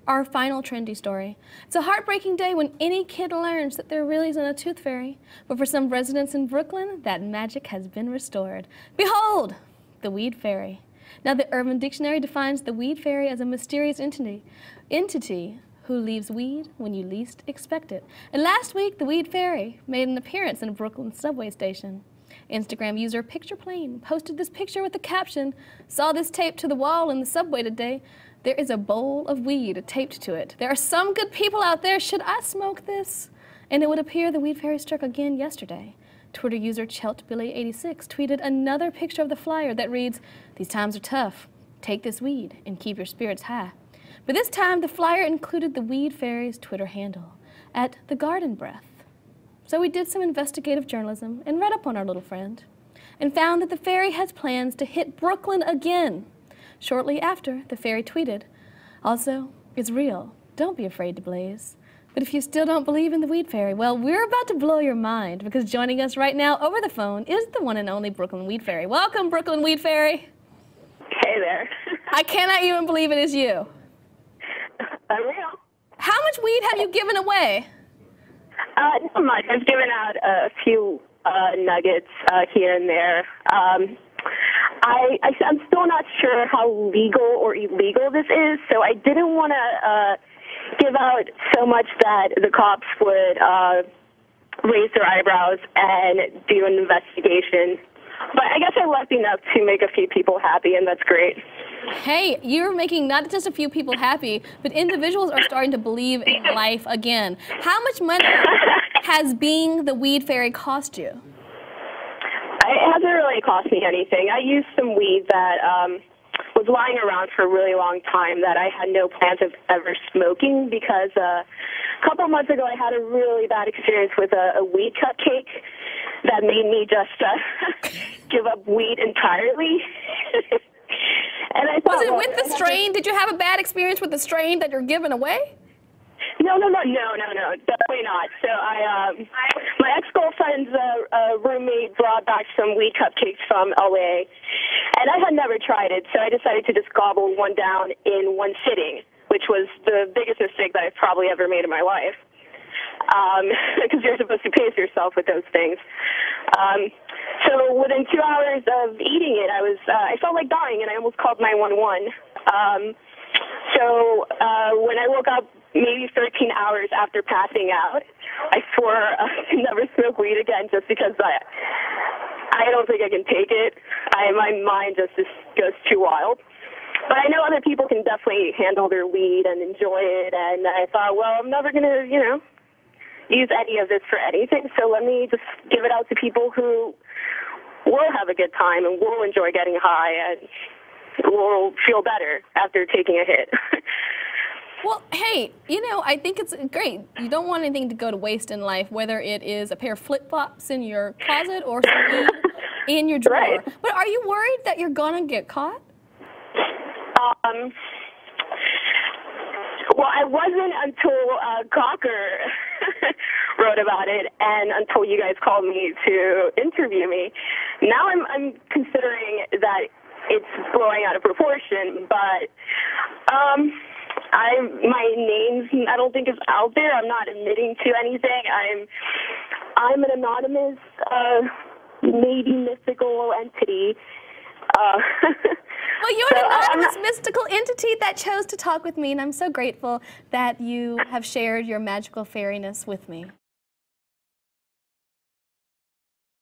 our final trendy story. It's a heartbreaking day when any kid learns that there really isn't a tooth fairy. But for some residents in Brooklyn, that magic has been restored. Behold, the weed fairy. Now, the Urban Dictionary defines the weed fairy as a mysterious entity who leaves weed when you least expect it. And last week, the weed fairy made an appearance in a Brooklyn subway station. Instagram user Pictureplane posted this picture with the caption, "Saw this taped to the wall in the subway today. There is a bowl of weed taped to it. There are some good people out there. Should I smoke this?" And it would appear the weed fairy struck again yesterday. Twitter user CheltBilly86 tweeted another picture of the flyer that reads, "These times are tough. Take this weed and keep your spirits high." But this time, the flyer included the weed fairy's Twitter handle, at The Garden Breath. So we did some investigative journalism and read up on our little friend, and found that the fairy has plans to hit Brooklyn again. Shortly after, the fairy tweeted, "Also, it's real. Don't be afraid to blaze. But if you still don't believe in the weed fairy, well, we're about to blow your mind, because joining us right now over the phone is the one and only Brooklyn Weed Fairy. Welcome, Brooklyn Weed Fairy. Hey there. I cannot even believe it is you. Unreal. How much weed have you given away? Not much. I've given out a few nuggets here and there. I'm still not sure how legal or illegal this is, so I didn't want to give out so much that the cops would raise their eyebrows and do an investigation. But I guess I left enough to make a few people happy, and that's great. Hey, you're making not just a few people happy, but individuals are starting to believe in life again. How much money has being the weed fairy cost you? It hasn't really cost me anything. I used some weed that was lying around for a really long time that I had no plans of ever smoking, because a couple of months ago I had a really bad experience with a weed cupcake that made me just give up weed entirely. And I thought, was it with the strain? Did you have a bad experience with the strain that you're giving away? No, definitely not. So my ex-girlfriend's roommate brought back some weed cupcakes from LA, and I had never tried it, so I decided to just gobble one down in one sitting, which was the biggest mistake that I've probably ever made in my life, because you're supposed to pace yourself with those things. So within 2 hours of eating it, I felt like dying, and I almost called 911. So when I woke up, maybe 13 hours after passing out, I swore to never smoke weed again, just because I don't think I can take it. My mind just goes too wild. But I know other people can definitely handle their weed and enjoy it, and I thought, well, I'm never going to, use any of this for anything, so let me just give it out to people who will have a good time and will enjoy getting high and will feel better after taking a hit. Well, hey, I think it's great. You don't want anything to go to waste in life, whether it is a pair of flip-flops in your closet or some weed in your drawer. Right. But are you worried that you're going to get caught? Well, I wasn't until Gawker wrote about it, and until you guys called me to interview me. Now I'm considering that it's blowing out of proportion, but my name, I don't think, is out there. I'm not admitting to anything. I'm an anonymous, maybe mystical entity. Well, you're an anonymous mystical entity that chose to talk with me, and I'm so grateful that you have shared your magical fairiness with me.